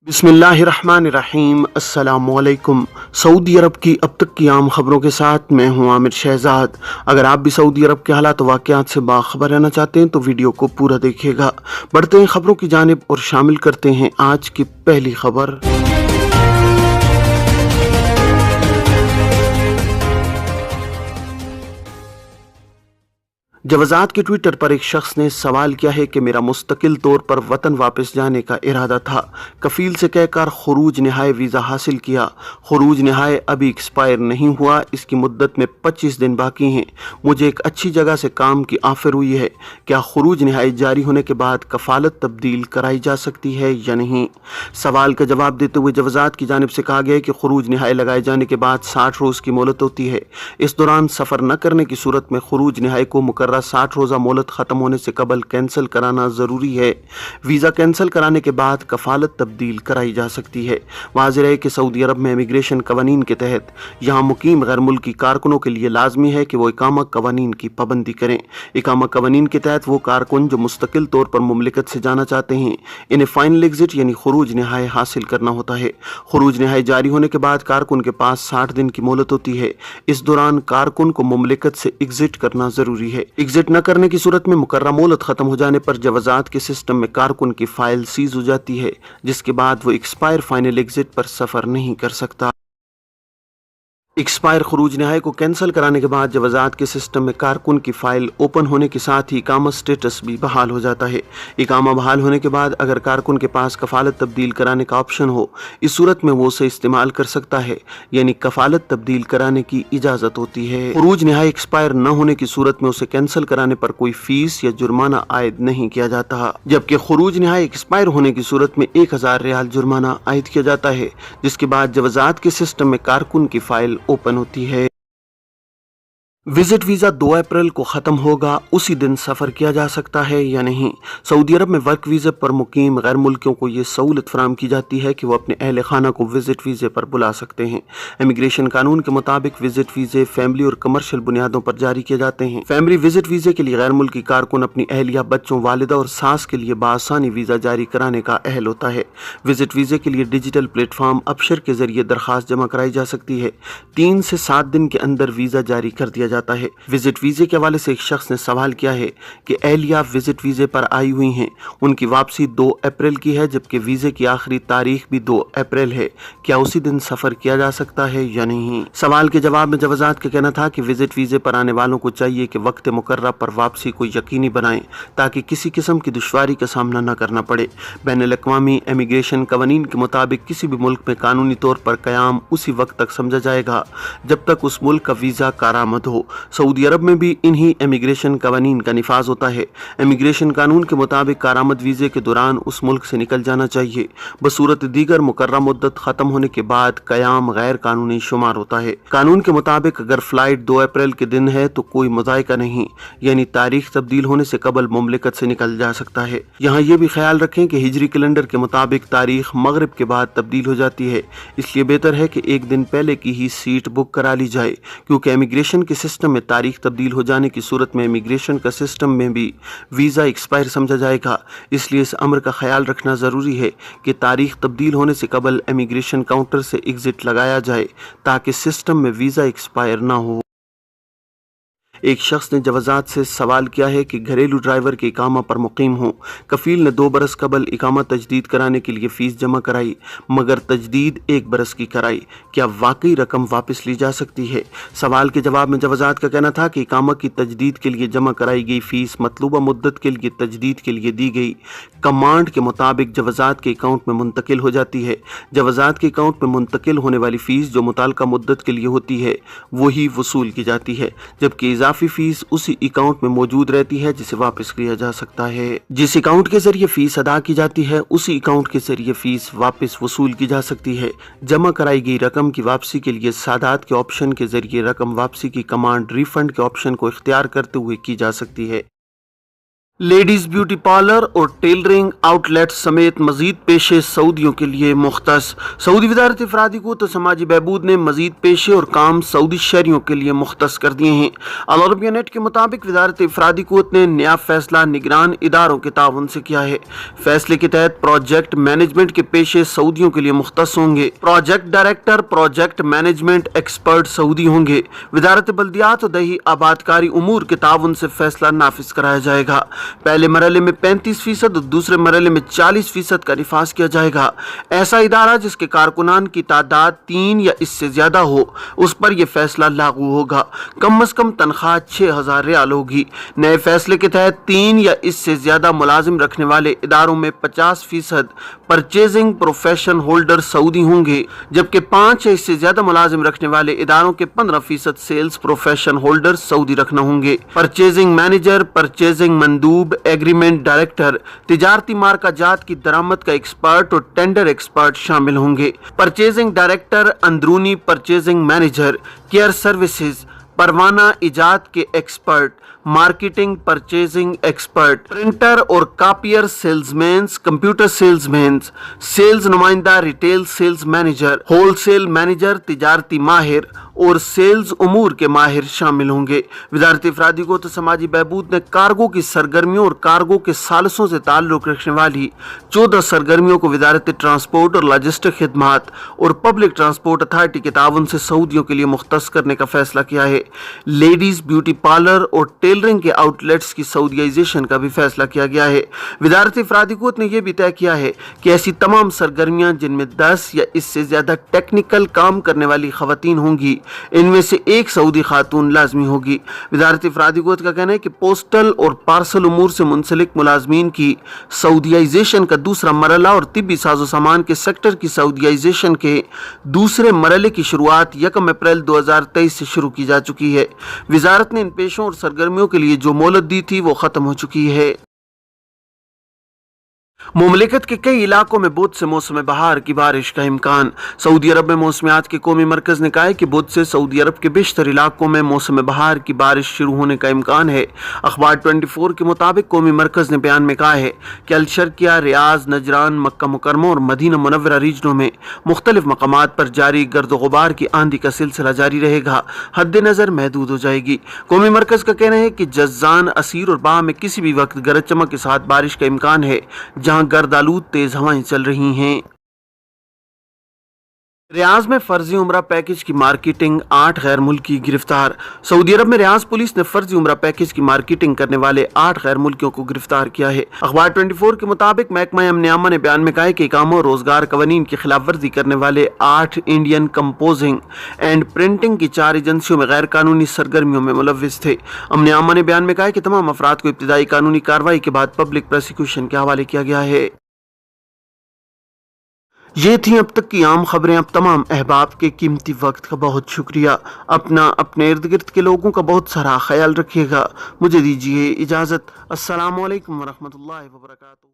बिस्मिल्लाहिर्रहमानिर्रहीम। अस्सलामुअलैकुम। सऊदी अरब की अब तक की आम खबरों के साथ मैं हूं आमिर शहजाद। अगर आप भी सऊदी अरब के हालात वाक़यात से बाखबर रहना चाहते हैं तो वीडियो को पूरा देखिएगा। बढ़ते हैं खबरों की जानिब और शामिल करते हैं आज की पहली खबर। जवाजात के ट्विटर पर एक शख्स ने सवाल किया है कि मेरा मुस्तकिल तौर पर वतन वापस जाने का इरादा था, कफील से कहकर खुरूज नहाए वीज़ा हासिल किया। खुरूज नहाए अभी एक्सपायर नहीं हुआ, इसकी मुद्दत में 25 दिन बाकी हैं। मुझे एक अच्छी जगह से काम की ऑफर हुई है। क्या खुरूज नहाए जारी होने के बाद कफालत तब्दील कराई जा सकती है या नहीं? सवाल का जवाब देते हुए जवाजात की जानिब से कहा गया है कि खुरूज नहाए लगाए जाने के बाद 60 रोज़ की मोहलत होती है। इस दौरान सफ़र न करने की सूरत में खुरूज नहाए को मुकर्रर 60 रोज़ा मोहलत ख़त्म होने से कबल कैंसिल कराना ज़रूरी है। वीज़ा कैंसिल कराने के बाद कफालत तब्दील कराई जा सकती है। वाज़ेह है कि सऊदी अरब में इमिग्रेशन कवानीन के तहत यहाँ मुकीम गैर मुल्की कारकुनों के लिए लाजमी है कि वो इकामा कवानीन की पाबंदी करें। इकामा कवानीन के तहत वो कारकुन जो मुस्तकिल तौर पर मुमलिकत से जाना चाहते हैं, इन्हें फाइनल एग्जिट यानी खुरूज नहाए हासिल करना होता है। खुरूज नहाए जारी होने के बाद कारकुन के पास 60 दिन की मोहलत होती है। इस दौरान कारकुन को मुमलिकत से एग्जिट करना ज़रूरी है। एग्जिट न करने की सूरत में मुकर्रर मोहलत खत्म हो जाने पर जवाजात के सिस्टम में कारकुन की फाइल सीज हो जाती है, जिसके बाद वो एक्सपायर फाइनल एग्जिट पर सफर नहीं कर सकता। एक्सपायर खुरूज नहाए को कैंसिल कराने के बाद जवाजात के सिस्टम में कारकुन की फाइल ओपन होने के साथ ही इकामा स्टेटस भी बहाल हो जाता है। इकामा बहाल होने के बाद अगर कारकुन के पास कफालत तब्दील कराने का ऑप्शन हो, इस सूरत में वो उसे इस्तेमाल कर सकता है, यानी कफालत तब्दील कराने की इजाज़त होती है। खुरूज नहाए एक्सपायर न होने की सूरत में उसे कैंसिल कराने पर कोई फीस या जुर्माना आयद नहीं किया जाता, जबकि खुरूज नहाए एक्सपायर होने की सूरत में 1000 रियाल जुर्माना आयद किया जाता है, जिसके बाद जवाजात के सिस्टम में कारकुन की फाइल ओपन होती है। विजिट वीज़ा 2 अप्रैल को ख़त्म होगा, उसी दिन सफ़र किया जा सकता है या नहीं? सऊदी अरब में वर्क वीज़े पर मुकीम गैर मुल्कियों को ये सहूलत फराम की जाती है कि वो अपने अहल खाना को विजिट वीज़े पर बुला सकते हैं। इमिग्रेशन कानून के मुताबिक विजिट वीज़े फैमिली और कमर्शियल बुनियादों पर जारी किए जाते हैं। फैमिली विजिट वीज़े के लिए गैर मुल्की कारकुन अपनी अहलिया, बच्चों, वालिदा और सास के लिए बासानी वीज़ा जारी कराने का अहल होता है। विजिट वीज़े के लिए डिजिटल प्लेटफॉर्म अबशर के जरिए दरख्वास्त जमा कराई जा सकती है। 3 से 7 दिन के अंदर वीज़ा जारी कर दिया जाता है। विजिट वीज़े के हवाले से एक शख्स ने सवाल किया है कि अहलिया विजिट वीज़े पर आई हुई हैं, उनकी वापसी 2 अप्रैल की है, जबकि वीज़े की आखिरी तारीख भी 2 अप्रैल है। क्या उसी दिन सफ़र किया जा सकता है या नहीं? सवाल के जवाब में जवाजात का कहना था कि विजिट वीज़े पर आने वालों को चाहिए कि वक्त मुकर्रर पर वापसी को यकीनी बनाएं, ताकि किसी किस्म की दुश्वारी का सामना न करना पड़े। बैनुल-अक़वामी इमिग्रेशन कवानीन के मुताबिक किसी भी मुल्क में कानूनी तौर पर क़याम उसी वक्त तक समझा जाएगा जब तक उस मुल्क का वीज़ा कारामद हो। सऊदी अरब में भी इन्हीं इमिग्रेशन कवानीन का निफाज होता है। इमिग्रेशन कानून के मुताबिक कारामद वीज़े के दौरान उस मुल्क से निकल जाना चाहिए। बसूरत दीगर मुकर्रर मुद्दत ख़त्म होने के बाद क़याम गैर कानूनी शुमार होता है। कानून के मुताबिक अगर फ़्लाइट 2 अप्रैल के दिन है तो कोई मुज़ायका नहीं, यानी तारीख तब्दील होने से कबल मुमलिकत से निकल जा सकता है। यहाँ ये भी ख्याल रखें कि हिजरी कैलेंडर के मुताबिक तारीख मगरिब के बाद तब्दील हो जाती है, इसलिए बेहतर है कि एक दिन पहले की ही सीट बुक करा ली जाए, क्योंकि इमिग्रेशन के सिस्टम में तारीख तब्दील हो जाने की सूरत में इमिग्रेशन का सिस्टम में भी वीज़ा एक्सपायर समझा जाएगा। इसलिए इस अमर का ख्याल रखना ज़रूरी है कि तारीख तब्दील होने से कबल इमिग्रेशन काउंटर से एग्ज़िट लगाया जाए, ताकि सिस्टम में वीज़ा एक्सपायर ना हो। एक शख्स ने जवाजात से सवाल किया है कि घरेलू ड्राइवर के इकामा पर मुकीम हों, कफील ने 2 बरस कबल इकामा तजदीद कराने के लिए फ़ीस जमा कराई, मगर तजदीद 1 बरस की कराई, क्या वाकई रकम वापस ली जा सकती है? सवाल के जवाब में जवाजात का कहना था कि इकामा की तजदीद के लिए जमा कराई गई फ़ीस मतलूबा मुद्दत के लिए तजदीद के लिए दी गई कमांड के मुताबिक जवाजात के अकाउंट में मुंतकिल हो जाती है। जवाजात के अकाउंट में मुंतकिल होने वाली फ़ीस जो मुताल्लिका मुद्दत के लिए होती है वही वसूल की जाती है, जबकि इजाफी फीस उसी अकाउंट में मौजूद रहती है जिसे वापस किया जा सकता है। जिस अकाउंट के जरिए फीस अदा की जाती है उसी अकाउंट के जरिए फीस वापस वसूल की जा सकती है। जमा कराई गई रकम की वापसी के लिए सादात के ऑप्शन के जरिए रकम वापसी की कमांड रिफंड के ऑप्शन को इख्तियार करते हुए की जा सकती है। लेडीज ब्यूटी पार्लर और टेलरिंग आउटलेट समेत मजीद पेशे सऊदियों के लिए मुख्तस। सऊदी वजारत अफरादी को तो समाजी बहबूद ने मजीद पेशे और काम सऊदी शहरियों के लिए मुख्तस कर दिए हैं। अल अरबिया नेट के मुताबिक वजारत अफरादी को ने नया फैसला निगरान इदारों के ताउन से किया है। फैसले के तहत प्रोजेक्ट मैनेजमेंट के पेशे सऊदियों के लिए मुख्तस होंगे। Project director, project management expert Saudi होंगे। वजारत बल्दियात और दही आबादकारी उमूर के ताउन से फैसला नाफिज कराया जाएगा। पहले मरहले में 35% और दूसरे मरहले में 40% का निफाज किया जाएगा। ऐसा इदारा जिसके कारकुनान की तादाद 3 या इससे ज्यादा हो, उस पर यह फैसला लागू होगा। कम से कम तनख्वाह 6,000 रियाल होगी। नए फैसले के तहत 3 या इससे ज्यादा मुलाजिम रखने वाले इदारों में 50% परचेजिंग प्रोफेशन होल्डर सऊदी होंगे, जबकि 5 या इससे ज्यादा मुलाजिम रखने वाले इदारों के 15% सेल्स प्रोफेशन होल्डर सऊदी रखना होंगे। परचेजिंग मैनेजर, परचेजिंग मंदूब, एग्रीमेंट डायरेक्टर, तिजारती मार्का जात की दरामद का एक्सपर्ट और टेंडर एक्सपर्ट शामिल होंगे। परचेजिंग डायरेक्टर, अंदरूनी परचेजिंग मैनेजर, केयर सर्विसेज, परवाना इजाद के expert, marketing purchasing expert, printer और copier salesman, computer salesman, sales नुमाइंदा, retail sales manager, wholesale manager, तिजारती माहिर और सेल्स उमूर के माहिर शामिल होंगे। वजारत अफरादी को तो समाजी बहबूद ने कार्गो की सरगर्मियों और कार्गो के सालसों से ताल्लुक रखने वाली 14 सरगर्मियों को वजारत ट्रांसपोर्ट और लॉजिस्टिक खिदमात और पब्लिक ट्रांसपोर्ट अथॉरिटी के ताउन से सऊदियों के लिए मुख्तस करने का फैसला किया है। लेडीज ब्यूटी पार्लर और टेलरिंग के आउटलेट्स की सऊदीयाइजेशन का भी फैसला किया गया है। वजारत अफरादी को ने यह भी तय किया है कि ऐसी तमाम सरगर्मियां जिनमें 10 या इससे ज्यादा टेक्निकल काम करने वाली खवातीन होंगी, इनमें से एक सऊदी खातून लाजमी होगी। वजारत अफरादी का कहना है कि पोस्टल और पार्सल उमूर से मुंसलिक मुलाजमीन की सऊदीयाइजेशन का दूसरा मरहला और तिब्बी साजो सामान के सेक्टर की सऊदीयाइजेशन के दूसरे मरहले की शुरुआत 1 अप्रैल 2023 से शुरू की जा चुकी है। वजारत ने इन पेशों और सरगर्मियों के लिए जो मोहलत दी थी वो खत्म हो चुकी है। मुमलिकत के कई इलाकों में बुध से मौसम बहार की बारिश का इम्कान। सऊदी अरब में मौसमियात के कौमी मरकज ने कहा है कि बुध से सऊदी अरब के बेशतर इलाकों में मौसम बहार की बारिश शुरू होने का इम्कान है। अखबार 24 के मुताबिक कौमी मरकज ने बयान में कहा है कि अलशर्किया, रियाज, नजरान, मक्का मुकरमा और मदीना मुनव्वरा रीजनों में मुख्तलिफ मकामात पर जारी गर्द गुबार की आंधी का सिलसिला जारी रहेगा। हद नजर महदूद हो जाएगी। कौमी मरकज का कहना है कि जज्जान, असीर और बाह में किसी भी वक्त गरज चमक के साथ बारिश का इम्कान है, जहां गर्द आलूद तेज हवाएं चल रही हैं। रियाज में फर्जी उम्रा पैकेज की मार्केटिंग, 8 गैर मुल्की गिरफ्तार। सऊदी अरब में रियाज पुलिस ने फर्जी उम्रा पैकेज की मार्केटिंग करने वाले 8 गैर मुल्कियों को गिरफ्तार किया है। अखबार 24 के मुताबिक महकमा अमन ने बयान में कहा है कि इकामा और रोजगार कवानीन की खिलाफ वर्जी करने वाले 8 इंडियन कंपोजिंग एंड प्रिंटिंग की 4 एजेंसियों में गैर कानूनी सरगर्मियों में मुलव्विस थे। अमन ने बयान में कहा है कि तमाम अफराद को इब्तिदाई कानूनी कार्रवाई के बाद पब्लिक प्रोसिक्यूशन के हवाले किया गया है। ये थी अब तक की आम खबरें। अब तमाम अहबाब के कीमती वक्त का बहुत शुक्रिया। अपना, अपने इर्द गिर्द के लोगों का बहुत सारा ख्याल रखिएगा। मुझे दीजिए इजाज़त। अस्सलामु अलैकुम वरहमतुल्लाहि वबरकातुहू।